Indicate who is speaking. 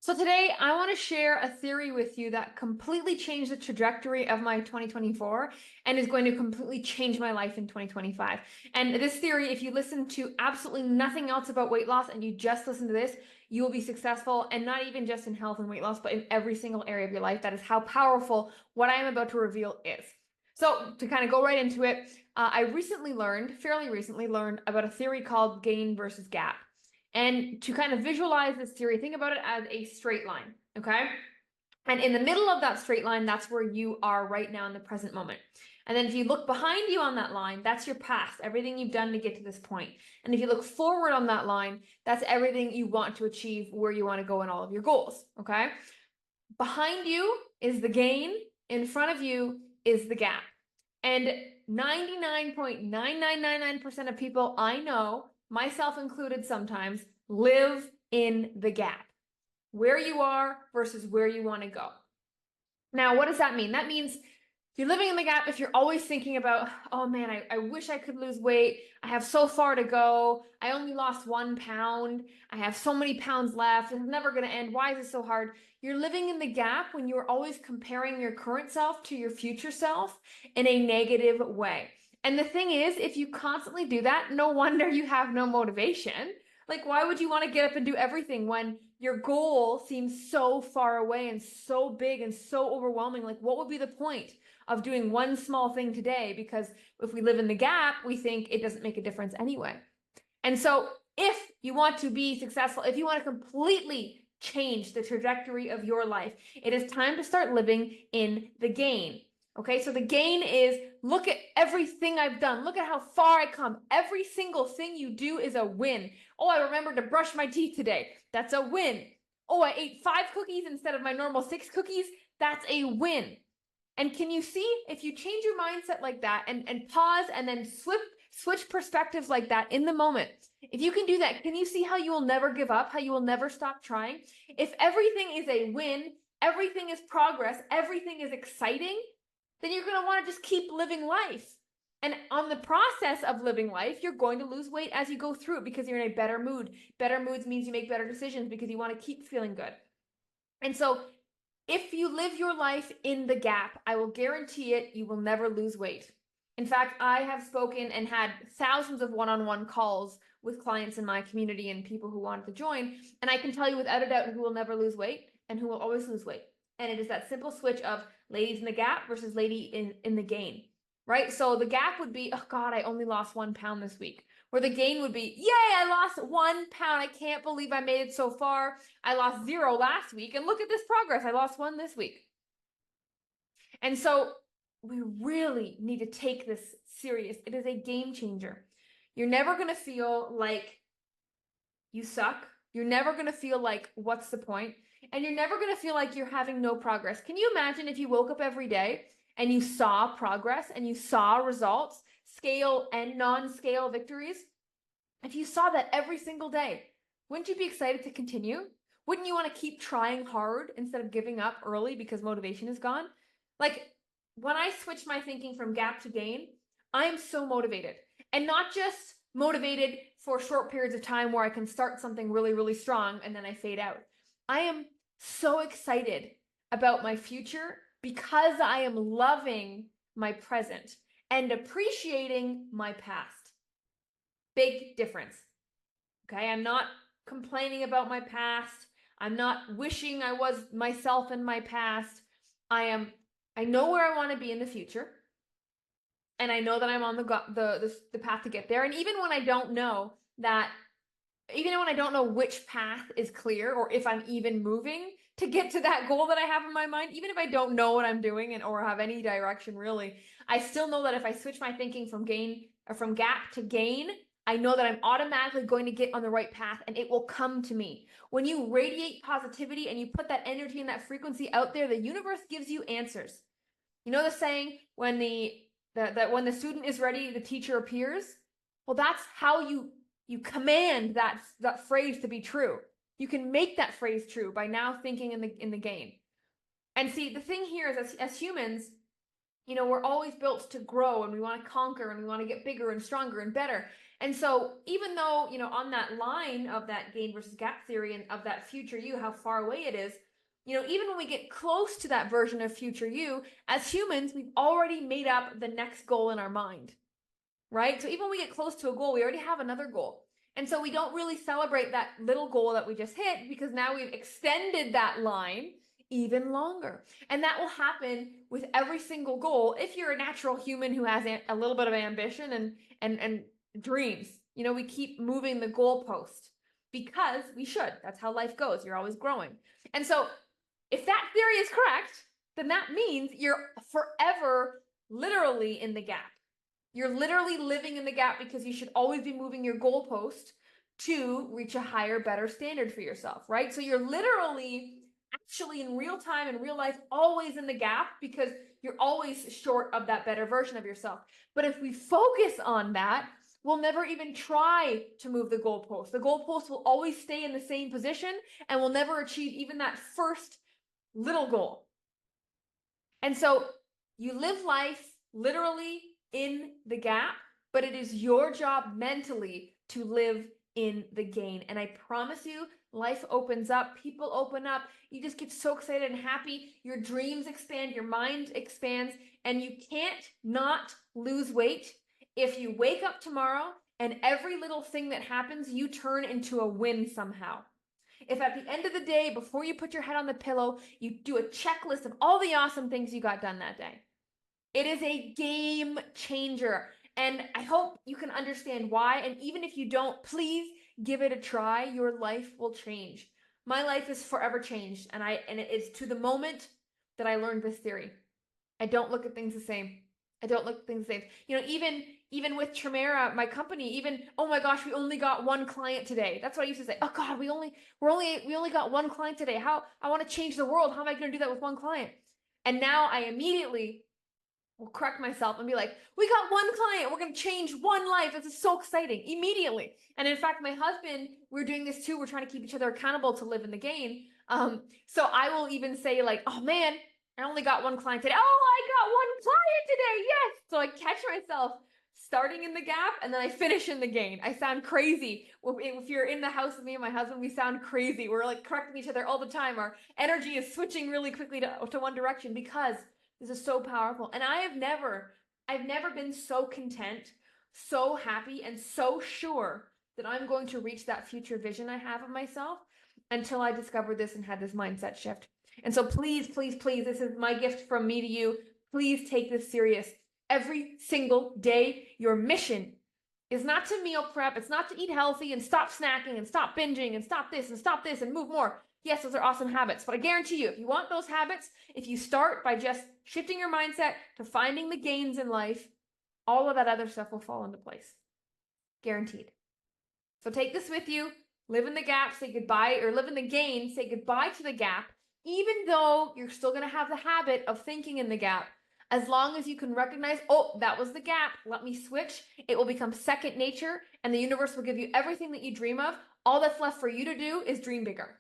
Speaker 1: So today I want to share a theory with you that completely changed the trajectory of my 2024 and is going to completely change my life in 2025. And this theory, if you listen to absolutely nothing else about weight loss and you just listen to this, you will be successful, and not even just in health and weight loss, but in every single area of your life. That is how powerful what I am about to reveal is. So to kind of go right into it, I fairly recently learned about a theory called gain versus gap. And to kind of visualize this theory, think about it as a straight line, okay? And in the middle of that straight line, that's where you are right now in the present moment. And then if you look behind you on that line, that's your past, everything you've done to get to this point. And if you look forward on that line, that's everything you want to achieve, where you want to go in all of your goals, okay? Behind you is the gain, in front of you is the gap. And 99.9999% of people I know, myself included sometimes, live in the gap. Where you are versus where you want to go. Now, what does that mean? That means if you're living in the gap, if you're always thinking about, oh man, I wish I could lose weight. I have so far to go. I only lost 1 pound. I have so many pounds left. It's never going to end. Why is it so hard? You're living in the gap when you're always comparing your current self to your future self in a negative way. And the thing is, if you constantly do that, no wonder you have no motivation. Like, why would you want to get up and do everything when your goal seems so far away and so big and so overwhelming? Like, what would be the point of doing one small thing today? Because if we live in the gap, we think it doesn't make a difference anyway. And so if you want to be successful, if you want to completely change the trajectory of your life, it is time to start living in the gain. Okay, so the gain is, look at everything I've done. Look at how far I come. Every single thing you do is a win. Oh, I remembered to brush my teeth today. That's a win. Oh, I ate 5 cookies instead of my normal 6 cookies. That's a win. And can you see, if you change your mindset like that and pause and then switch perspectives like that in the moment, if you can do that, can you see how you will never give up, how you will never stop trying? If everything is a win, everything is progress, everything is exciting, then you're going to want to just keep living life. And on the process of living life, you're going to lose weight as you go through it because you're in a better mood. Better moods means you make better decisions because you want to keep feeling good. And so if you live your life in the gap, I will guarantee it, you will never lose weight. In fact, I have spoken and had thousands of one-on-one calls with clients in my community and people who wanted to join. And I can tell you without a doubt who will never lose weight and who will always lose weight. And it is that simple switch of ladies in the gap versus lady in the gain, right? So the gap would be, oh God, I only lost 1 pound this week. Where the gain would be, yay, I lost 1 pound. I can't believe I made it so far. I lost 0 last week, and look at this progress. I lost 1 this week. And so we really need to take this serious. It is a game changer. You're never going to feel like you suck. You're never going to feel like, what's the point? And you're never going to feel like you're having no progress. Can you imagine if you woke up every day and you saw progress and you saw results, scale and non-scale victories? If you saw that every single day, wouldn't you be excited to continue? Wouldn't you want to keep trying hard instead of giving up early because motivation is gone? Like, when I switch my thinking from gap to gain, I'm so motivated. And not just motivated for short periods of time where I can start something really, really strong and then I fade out. I am so excited about my future because I am loving my present and appreciating my past. Big difference. Okay, I'm not complaining about my past. I'm not wishing I was myself in my past. I know where I want to be in the future. And I know that I'm on the path to get there. And even when I don't know which path is clear or if I'm even moving to get to that goal that I have in my mind, even if I don't know what I'm doing or have any direction really, I still know that if I switch my thinking from gap to gain, I know that I'm automatically going to get on the right path and it will come to me. When you radiate positivity and you put that energy and that frequency out there, the universe gives you answers. You know the saying, when when the student is ready, the teacher appears? Well, that's how you command that phrase to be true. You can make that phrase true by now thinking in the gain. And see, the thing here is, as humans, we're always built to grow and we want to conquer and we want to get bigger and stronger and better. And so even though, on that line of that gain versus gap theory and of that future you, how far away it is, even when we get close to that version of future you, as humans, we've already made up the next goal in our mind, right? So even when we get close to a goal, we already have another goal. And so we don't really celebrate that little goal that we just hit because now we've extended that line even longer. And that will happen with every single goal if you're a natural human who has a little bit of ambition and dreams. We keep moving the goalpost because we should. That's how life goes. You're always growing. And so if that theory is correct, then that means you're forever literally in the gap. You're literally living in the gap because you should always be moving your goalpost to reach a higher, better standard for yourself, right? So you're literally actually in real time, in real life, always in the gap because you're always short of that better version of yourself. But if we focus on that, we'll never even try to move the goalpost. The goalpost will always stay in the same position and we'll never achieve even that first little goal. And so you live life literally in the gap, but it is your job mentally to live in the gain. And I promise you, life opens up, people open up, you just get so excited and happy, your dreams expand, your mind expands, and you can't not lose weight if you wake up tomorrow and every little thing that happens, you turn into a win somehow. If at the end of the day, before you put your head on the pillow, you do a checklist of all the awesome things you got done that day. It is a game changer. And I hope you can understand why. And even if you don't, please give it a try. Your life will change. My life is forever changed. And it is to the moment that I learned this theory. I don't look at things the same. I don't look at things the same. Even with Tremera, my company, oh my gosh, we only got one client today. That's what I used to say. Oh God, we only got one client today. How I want to change the world. How am I going to do that with one client? And now I immediately will correct myself and be like, we got one client. We're going to change one life. This is so exciting immediately. And in fact, my husband, we're doing this too. We're trying to keep each other accountable to live in the gain. So I will even say like, oh man, I only got one client today. Oh, I got one client today. Yes. So I catch myself starting in the gap and then I finish in the gain. I sound crazy. If you're in the house with me and my husband, we sound crazy. We're like correcting each other all the time. Our energy is switching really quickly to one direction because this is so powerful. And I've never been so content, so happy, and so sure that I'm going to reach that future vision I have of myself until I discovered this and had this mindset shift. And so please, please, please, this is my gift from me to you. Please take this serious. Every single day, your mission is not to meal prep. It's not to eat healthy and stop snacking and stop binging and stop this and move more. Yes, those are awesome habits, but I guarantee you, if you want those habits, if you start by just shifting your mindset to finding the gains in life, all of that other stuff will fall into place. Guaranteed. So take this with you, live in the gap, say goodbye, or live in the gain, say goodbye to the gap, even though you're still going to have the habit of thinking in the gap. As long as you can recognize, oh, that was the gap, let me switch, it will become second nature, and the universe will give you everything that you dream of. All that's left for you to do is dream bigger.